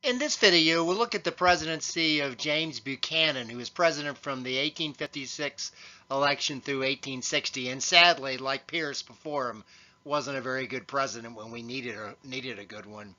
In this video, we'll look at the presidency of James Buchanan, who was president from the 1856 election through 1860, and sadly, like Pierce before him, wasn't a very good president when we needed a good one.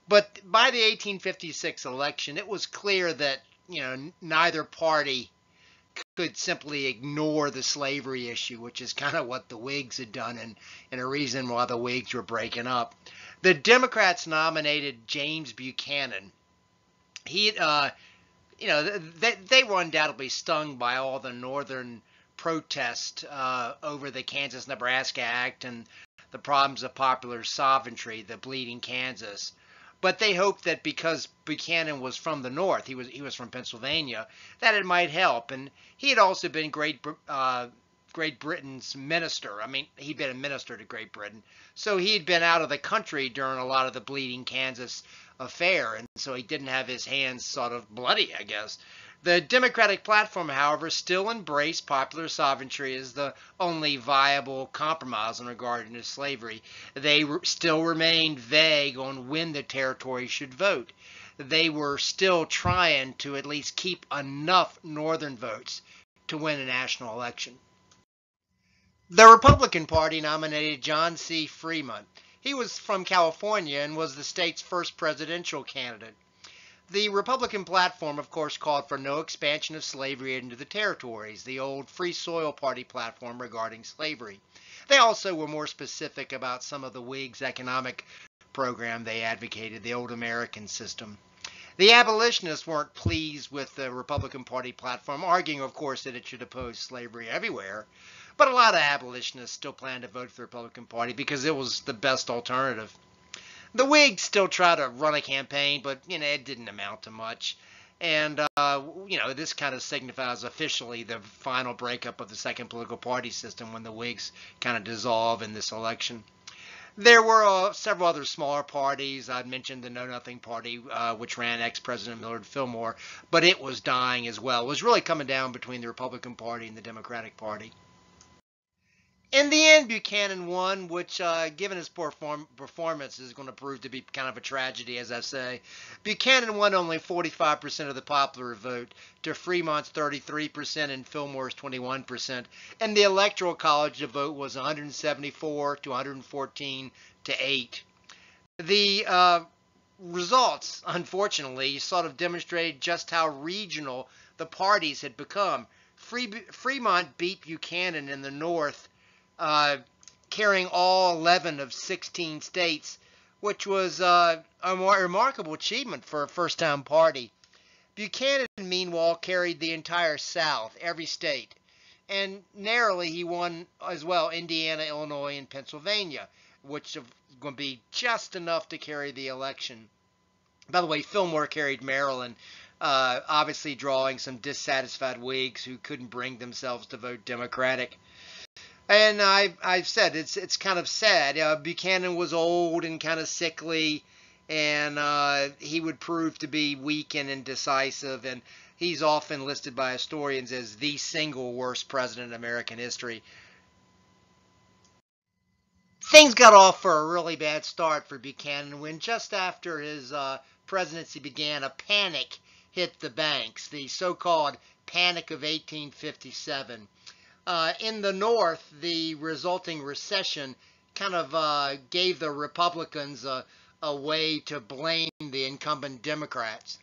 But by the 1856 election, it was clear that neither party could simply ignore the slavery issue, which is kind of what the Whigs had done, and a reason why the Whigs were breaking up. The Democrats nominated James Buchanan. They were undoubtedly stung by all the northern protest over the KansasNebraska Act and the problems of popular sovereignty, the bleeding Kansas. But they hoped that because Buchanan was from the north, he was from Pennsylvania, that it might help. And he had also been Great Britain's minister. I mean, he'd been a minister to Great Britain. So he'd been out of the country during a lot of the bleeding Kansas affair, and so he didn't have his hands sort of bloody, I guess. The Democratic platform, however, still embraced popular sovereignty as the only viable compromise in regard to slavery. They still remained vague on when the territory should vote. They were still trying to at least keep enough northern votes to win a national election. The Republican Party nominated John C. Fremont. He was from California and was the state's first presidential candidate. The Republican platform, of course, called for no expansion of slavery into the territories, the old Free Soil Party platform regarding slavery. They also were more specific about some of the Whigs' economic program they advocated, the old American system. The abolitionists weren't pleased with the Republican Party platform, arguing, of course, that it should oppose slavery everywhere. But a lot of abolitionists still planned to vote for the Republican Party because it was the best alternative. The Whigs still tried to run a campaign, but it didn't amount to much. And this kind of signifies officially the final breakup of the second political party system when the Whigs kind of dissolve in this election. There were several other smaller parties. I'd mentioned the Know Nothing Party, which ran ex-President Millard Fillmore, but it was dying as well. It was really coming down between the Republican Party and the Democratic Party. In the end, Buchanan won, which, given his performance, is going to prove to be kind of a tragedy, as I say. Buchanan won only 45% of the popular vote to Fremont's 33% and Fillmore's 21%. And the Electoral College, the vote was 174 to 114 to 8. The results, unfortunately, sort of demonstrated just how regional the parties had become. Fremont beat Buchanan in the north, carrying all 11 of 16 states, which was a remarkable achievement for a first-time party. Buchanan, meanwhile, carried the entire South, every state, and narrowly he won as well Indiana, Illinois, and Pennsylvania, which is going to be just enough to carry the election. By the way, Fillmore carried Maryland, obviously drawing some dissatisfied Whigs who couldn't bring themselves to vote Democratic. And I've said it's kind of sad. Buchanan was old and kind of sickly, and he would prove to be weak and indecisive. And he's often listed by historians as the single worst president in American history. Things got off for a really bad start for Buchanan when just after his presidency began, a panic hit the banks, the so-called Panic of 1857. In the North, the resulting recession kind of gave the Republicans a way to blame the incumbent Democrats.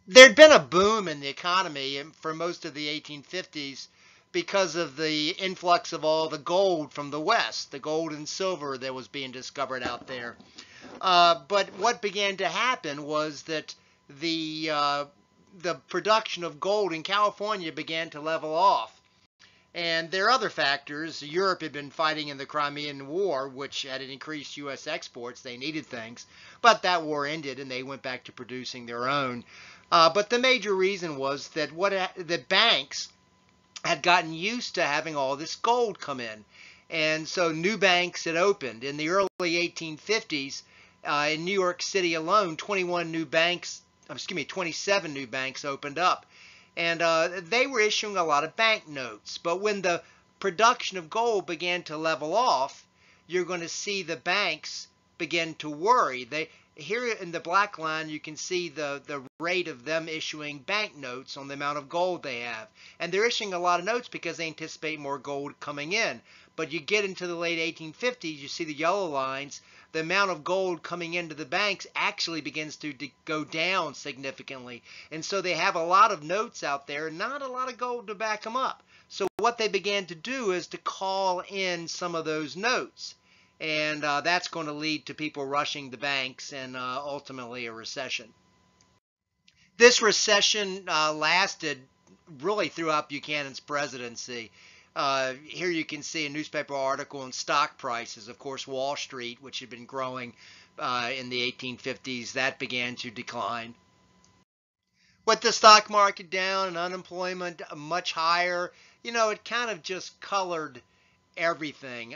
There'd been a boom in the economy for most of the 1850s because of the influx of all the gold from the West, the gold and silver that was being discovered out there. But what began to happen was that the production of gold in California began to level off. And there are other factors. Europe had been fighting in the Crimean War, which had increased U.S. exports. They needed things. But that war ended, and they went back to producing their own. But the major reason was that the banks had gotten used to having all this gold come in. And so new banks had opened. In the early 1850s, in New York City alone, 27 new banks opened up, and they were issuing a lot of banknotes. But when the production of gold began to level off, you're going to see the banks begin to worry. here in the black line, you can see the rate of them issuing banknotes on the amount of gold they have. And they're issuing a lot of notes because they anticipate more gold coming in. But you get into the late 1850s, you see the yellow lines, the amount of gold coming into the banks actually begins to go down significantly. And so they have a lot of notes out there, not a lot of gold to back them up. So what they began to do is to call in some of those notes. And that's going to lead to people rushing the banks and ultimately a recession. This recession lasted really throughout Buchanan's presidency. Here you can see a newspaper article on stock prices. Of course, Wall Street, which had been growing in the 1850s, that began to decline. With the stock market down and unemployment much higher, it kind of just colored everything.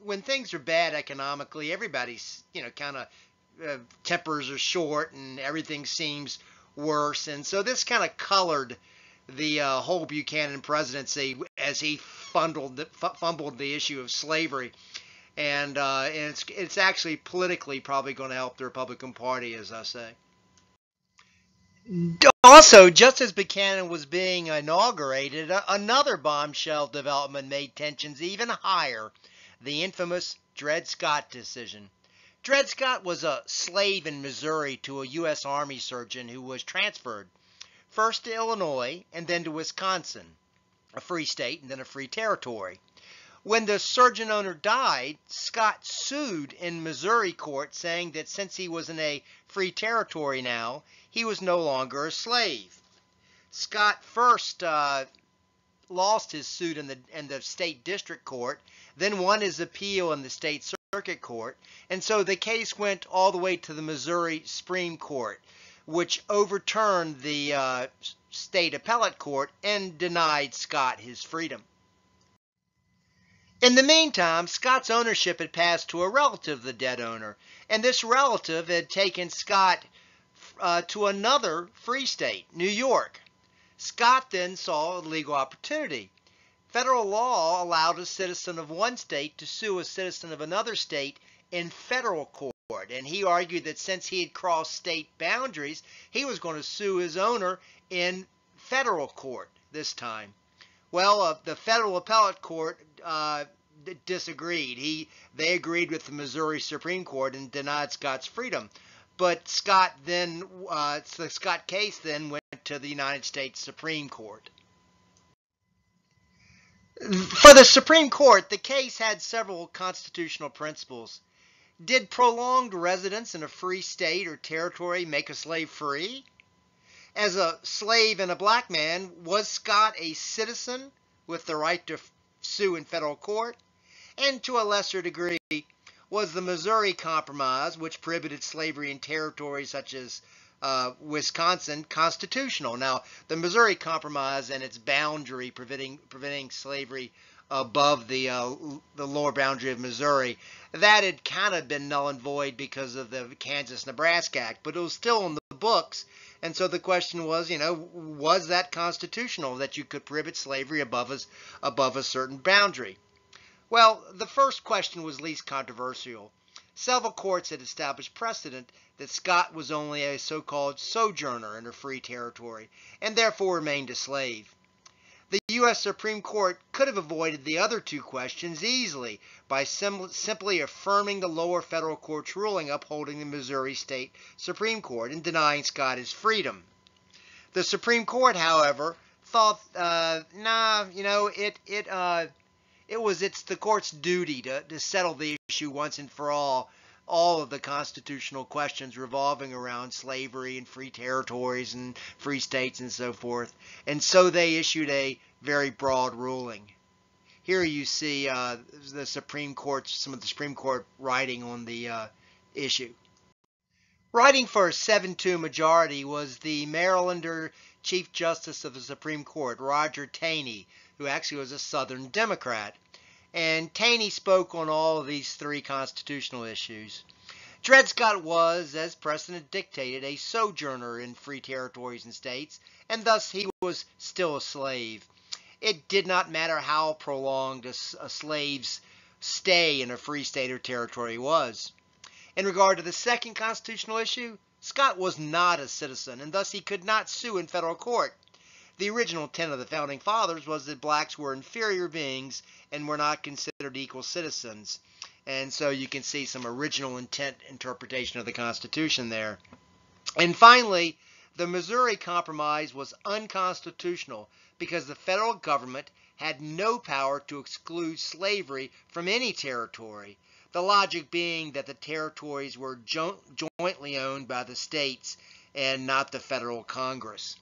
When things are bad economically, everybody's, kind of tempers are short and everything seems worse. And so this kind of colored the whole Buchanan presidency as he fumbled the issue of slavery. And it's actually politically probably going to help the Republican Party, as I say. Also, just as Buchanan was being inaugurated, another bombshell development made tensions even higher. The infamous Dred Scott decision. Dred Scott was a slave in Missouri to a U.S. Army surgeon who was transferred first to Illinois and then to Wisconsin, a free state and then a free territory. When the surgeon owner died, Scott sued in Missouri court saying that since he was in a free territory now, he was no longer a slave. Scott first lost his suit in the state district court, then won his appeal in the state circuit court, and so the case went all the way to the Missouri Supreme Court, which overturned the state appellate court and denied Scott his freedom. In the meantime, Scott's ownership had passed to a relative of the dead owner, and this relative had taken Scott to another free state, New York. Scott then saw a legal opportunity. Federal law allowed a citizen of one state to sue a citizen of another state in federal court, and he argued that since he had crossed state boundaries, he was going to sue his owner in federal court this time. Well, the federal appellate court disagreed. They agreed with the Missouri Supreme Court and denied Scott's freedom. But the Scott case then went to the United States Supreme Court. For the Supreme Court, the case had several constitutional principles. Did prolonged residence in a free state or territory make a slave free? As a slave and a black man, was Scott a citizen with the right to sue in federal court? And to a lesser degree, was the Missouri Compromise, which prohibited slavery in territories such as Wisconsin, constitutional? Now, the Missouri Compromise and its boundary preventing slavery above the lower boundary of Missouri, that had kind of been null and void because of the KansasNebraska Act, but it was still in the books. And so the question was, was that constitutional that you could prohibit slavery above a certain boundary? Well, the first question was least controversial. Several courts had established precedent that Scott was only a so-called sojourner in a free territory and therefore remained a slave. The U.S. Supreme Court could have avoided the other two questions easily by simply affirming the lower federal court's ruling upholding the Missouri State Supreme Court and denying Scott his freedom. The Supreme Court, however, thought, it's the court's duty to settle the issue once and for all of the constitutional questions revolving around slavery and free territories and free states and so forth. And so they issued a very broad ruling. Here you see the Supreme Court, some of the Supreme Court writing on the issue. Writing for a 7-2 majority was the Marylander Chief Justice of the Supreme Court, Roger Taney, who actually was a Southern Democrat. And Taney spoke on all of these three constitutional issues. Dred Scott was, as precedent dictated, a sojourner in free territories and states, and thus he was still a slave. It did not matter how prolonged a slave's stay in a free state or territory was. In regard to the second constitutional issue, Scott was not a citizen, and thus he could not sue in federal court. The original intent of the Founding Fathers was that blacks were inferior beings and were not considered equal citizens. And so you can see some original intent interpretation of the Constitution there. And finally, the Missouri Compromise was unconstitutional because the federal government had no power to exclude slavery from any territory. The logic being that the territories were jointly owned by the states and not the federal Congress.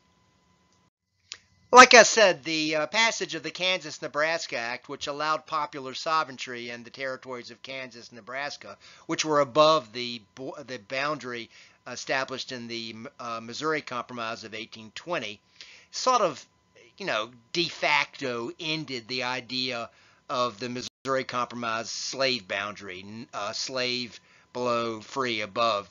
Like I said, the passage of the KansasNebraska Act, which allowed popular sovereignty in the territories of Kansas and Nebraska, which were above the boundary established in the Missouri Compromise of 1820, sort of, de facto ended the idea of the Missouri Compromise slave boundary, slave below, free above.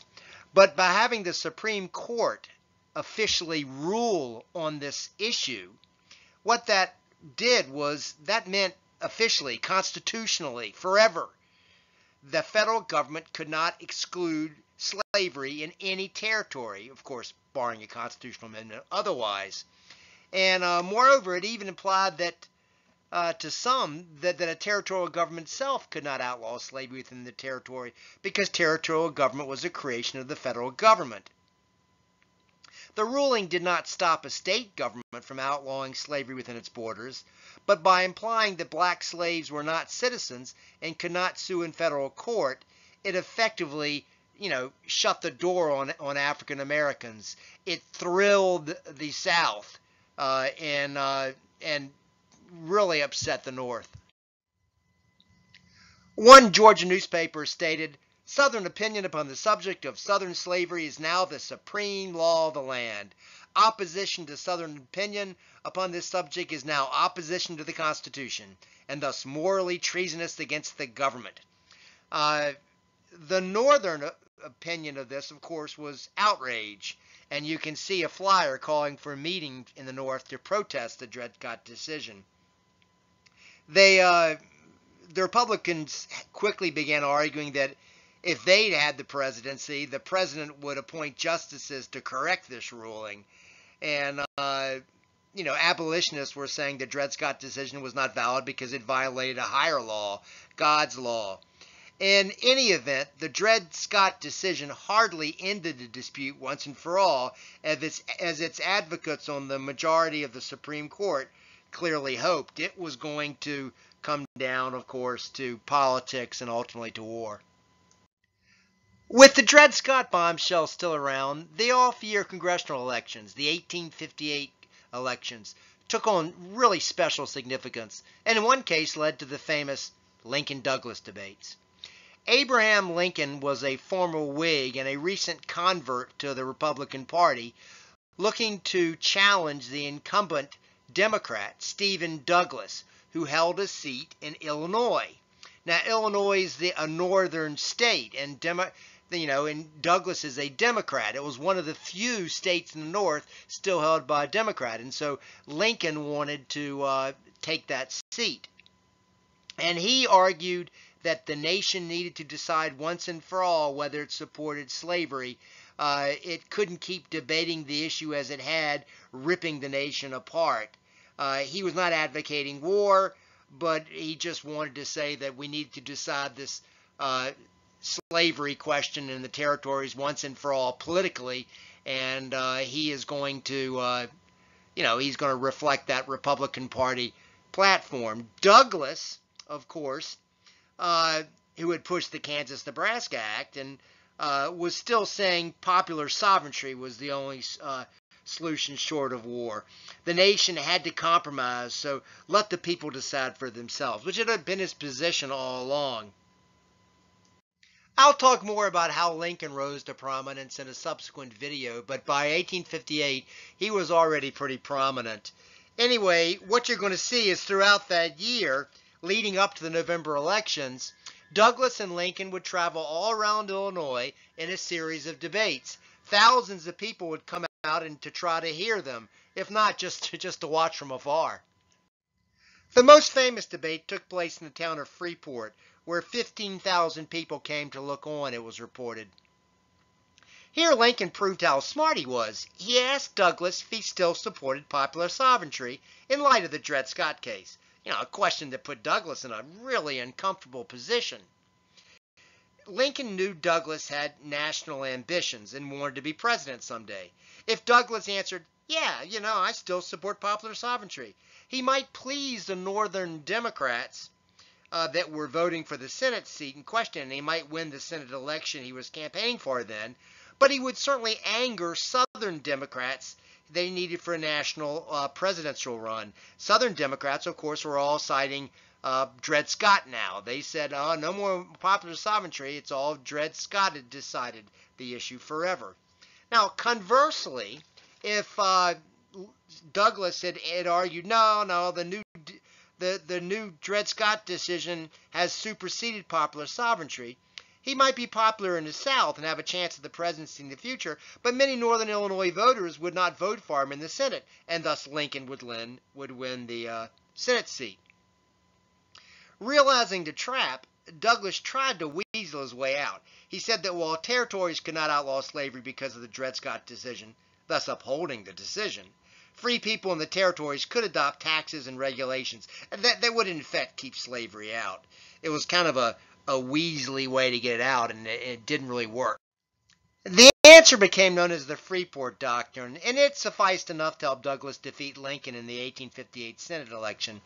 But by having the Supreme Court officially rule on this issue, what that did was that meant officially, constitutionally, forever, the federal government could not exclude slavery in any territory, of course, barring a constitutional amendment otherwise. And moreover, it even implied that to some that a territorial government itself could not outlaw slavery within the territory because territorial government was a creation of the federal government. The ruling did not stop a state government from outlawing slavery within its borders, but by implying that black slaves were not citizens and could not sue in federal court, it effectively, shut the door on African Americans. It thrilled the South and really upset the North. One Georgia newspaper stated, "Southern opinion upon the subject of Southern slavery is now the supreme law of the land. Opposition to Southern opinion upon this subject is now opposition to the Constitution, and thus morally treasonous against the government." The Northern opinion of this, of course, was outrage, and you can see a flyer calling for a meeting in the North to protest the Dred Scott decision. The Republicans quickly began arguing that if they'd had the presidency, the president would appoint justices to correct this ruling. And, abolitionists were saying the Dred Scott decision was not valid because it violated a higher law, God's law. In any event, the Dred Scott decision hardly ended the dispute once and for all, as its advocates on the majority of the Supreme Court clearly hoped. It was going to come down, of course, to politics and ultimately to war. With the Dred Scott bombshell still around, the off-year congressional elections, the 1858 elections, took on really special significance, and in one case led to the famous LincolnDouglas debates. Abraham Lincoln was a former Whig and a recent convert to the Republican Party, looking to challenge the incumbent Democrat, Stephen Douglas, who held a seat in Illinois. Now, Illinois is a northern state, and Douglas is a Democrat. It was one of the few states in the North still held by a Democrat, and so Lincoln wanted to take that seat. And he argued that the nation needed to decide once and for all whether it supported slavery. It couldn't keep debating the issue as it had, ripping the nation apart. He was not advocating war, but he just wanted to say that we need to decide this slavery question in the territories once and for all politically, and he is going to, he's going to reflect that Republican Party platform. Douglas, of course, who had pushed the KansasNebraska Act and was still saying popular sovereignty was the only solution short of war. The nation had to compromise, so let the people decide for themselves, which had been his position all along. I'll talk more about how Lincoln rose to prominence in a subsequent video, but by 1858, he was already pretty prominent. Anyway, what you're going to see is throughout that year, leading up to the November elections, Douglas and Lincoln would travel all around Illinois in a series of debates. Thousands of people would come out and to try to hear them, if not just to watch from afar. The most famous debate took place in the town of Freeport, where 15,000 people came to look on, it was reported. Here Lincoln proved how smart he was. He asked Douglas if he still supported popular sovereignty in light of the Dred Scott case. A question that put Douglas in a really uncomfortable position. Lincoln knew Douglas had national ambitions and wanted to be president someday. If Douglas answered, yeah, I still support popular sovereignty, he might please the Northern Democrats that were voting for the Senate seat in question, and he might win the Senate election he was campaigning for then, but he would certainly anger Southern Democrats they needed for a national presidential run. Southern Democrats, of course, were all citing Dred Scott now. They said, oh, no more popular sovereignty. It's all Dred Scott had decided the issue forever. Now, conversely, if Douglas had argued, no, the new Dred Scott decision has superseded popular sovereignty, he might be popular in the South and have a chance at the presidency in the future, but many Northern Illinois voters would not vote for him in the Senate, and thus Lincoln would win the Senate seat. Realizing the trap, Douglas tried to weasel his way out. He said that while territories could not outlaw slavery because of the Dred Scott decision, thus upholding the decision, free people in the territories could adopt taxes and regulations that would in effect keep slavery out. It was kind of a weaselly way to get it out, and it didn't really work. The answer became known as the Freeport Doctrine, and it sufficed enough to help Douglas defeat Lincoln in the 1858 Senate election,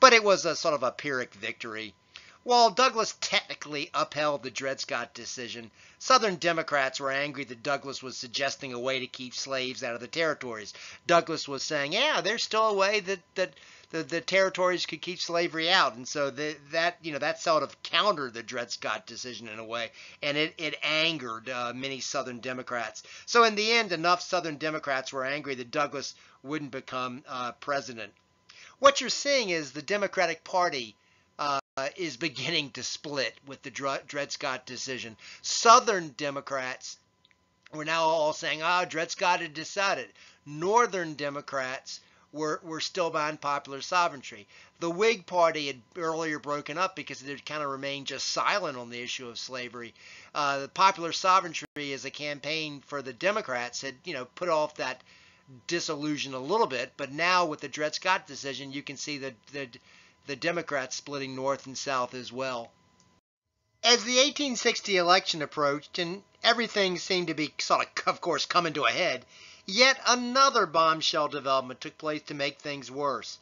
but it was a sort of a Pyrrhic victory. While Douglas technically upheld the Dred Scott decision, Southern Democrats were angry that Douglas was suggesting a way to keep slaves out of the territories. Douglas was saying, yeah, there's still a way that the territories could keep slavery out, and so that sort of countered the Dred Scott decision in a way, and it angered many Southern Democrats. So in the end, enough Southern Democrats were angry that Douglas wouldn't become president. What you're seeing is the Democratic Party is beginning to split with the Dred Scott decision. Southern Democrats were now all saying, Dred Scott had decided. Northern Democrats were still behind popular sovereignty. The Whig Party had earlier broken up because it had kind of remained just silent on the issue of slavery. The popular sovereignty as a campaign for the Democrats had, put off that disillusion a little bit, but now with the Dred Scott decision, you can see the Democrats splitting north and south as well. As the 1860 election approached and everything seemed to be sort of course, coming to a head, yet another bombshell development took place to make things worse.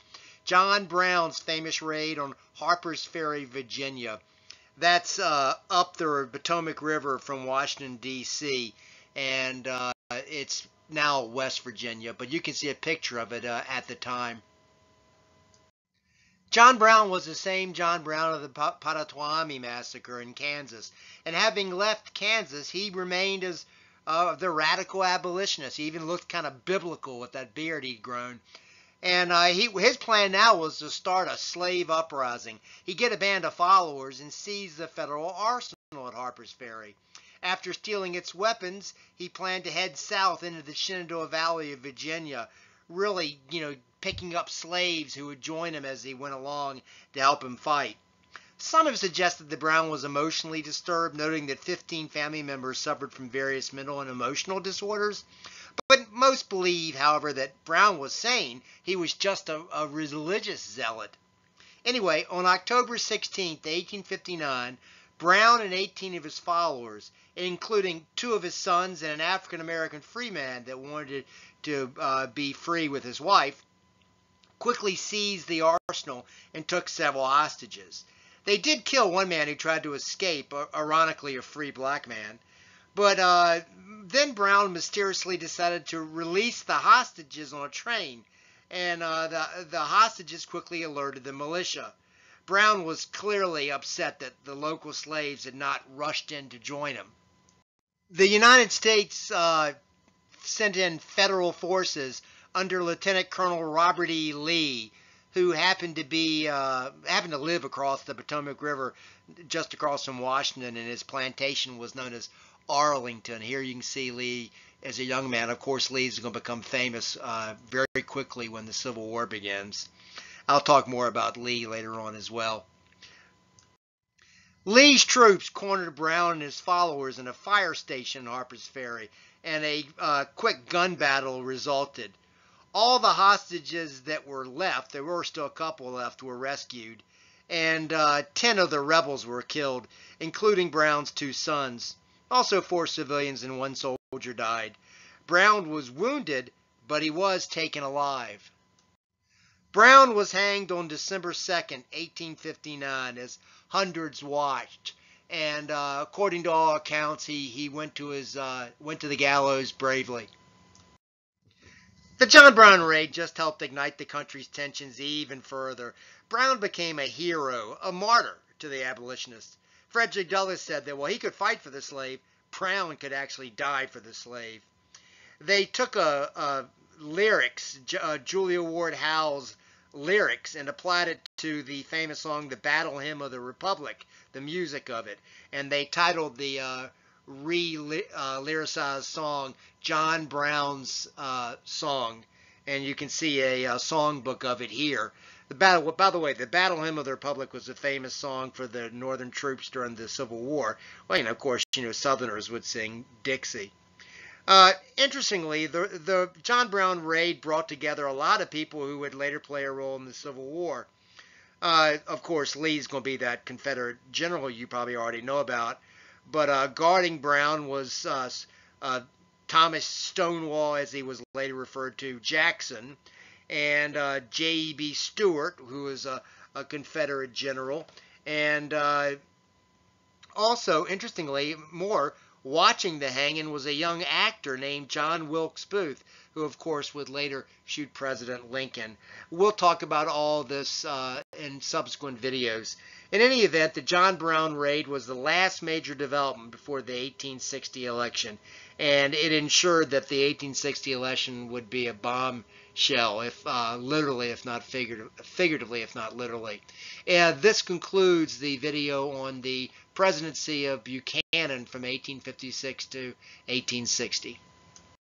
John Brown's famous raid on Harpers Ferry, Virginia. That's up the Potomac River from Washington, D.C., and it's now West Virginia, but you can see a picture of it at the time. John Brown was the same John Brown of the Potawatomi massacre in Kansas, and having left Kansas, he remained as the radical abolitionist. He even looked kind of biblical with that beard he'd grown. And his plan now was to start a slave uprising. He'd get a band of followers and seize the federal arsenal at Harpers Ferry. After stealing its weapons, he planned to head south into the Shenandoah Valley of Virginia, really, picking up slaves who would join him as he went along to help him fight. Some have suggested that Brown was emotionally disturbed, noting that 15 family members suffered from various mental and emotional disorders. But most believe, however, that Brown was sane. He was just a religious zealot. Anyway, on October 16, 1859, Brown and 18 of his followers, including 2 of his sons and an African-American free man that wanted to be free with his wife, quickly seized the arsenal and took several hostages. They did kill one man who tried to escape, ironically a free black man. But then Brown mysteriously decided to release the hostages on a train, and the hostages quickly alerted the militia. Brown was clearly upset that the local slaves had not rushed in to join him. The United States sent in federal forces under Lieutenant Colonel Robert E. Lee, who happened to live across the Potomac River, just across from Washington, and his plantation was known as Arlington. Here you can see Lee as a young man. Of course, Lee is going to become famous very quickly when the Civil War begins. I'll talk more about Lee later on as well. Lee's troops cornered Brown and his followers in a fire station in Harpers Ferry, and a quick gun battle resulted. All the hostages that were left, there were still a couple left, were rescued, and 10 of the rebels were killed, including Brown's 2 sons. Also 4 civilians and 1 soldier died. Brown was wounded, but he was taken alive. Brown was hanged on December 2nd, 1859, as hundreds watched, and according to all accounts, he went to the gallows bravely. The John Brown raid just helped ignite the country's tensions even further. Brown became a hero, a martyr to the abolitionists. Frederick Douglass said that while he could fight for the slave, Brown could actually die for the slave. They took lyrics, Julia Ward Howe's lyrics, and applied it to the famous song, the Battle Hymn of the Republic, the music of it. And they titled the lyricized song John Brown's Song. And you can see a songbook of it here. By the way, the Battle Hymn of the Republic was a famous song for the Northern troops during the Civil War. Well, of course, Southerners would sing Dixie. Interestingly, the John Brown raid brought together a lot of people who would later play a role in the Civil War. Of course, Lee's going to be that Confederate general you probably already know about. But guarding Brown was Thomas Stonewall, as he was later referred to, Jackson, and J.E.B. Stuart, who was a Confederate general. And also, interestingly, watching the hanging was a young actor named John Wilkes Booth, who, of course, would later shoot President Lincoln. We'll talk about all this in subsequent videos. In any event, the John Brown raid was the last major development before the 1860 election, and it ensured that the 1860 election would be a bombshell, if literally, if not figuratively, if not literally. And this concludes the video on the presidency of Buchanan from 1856 to 1860.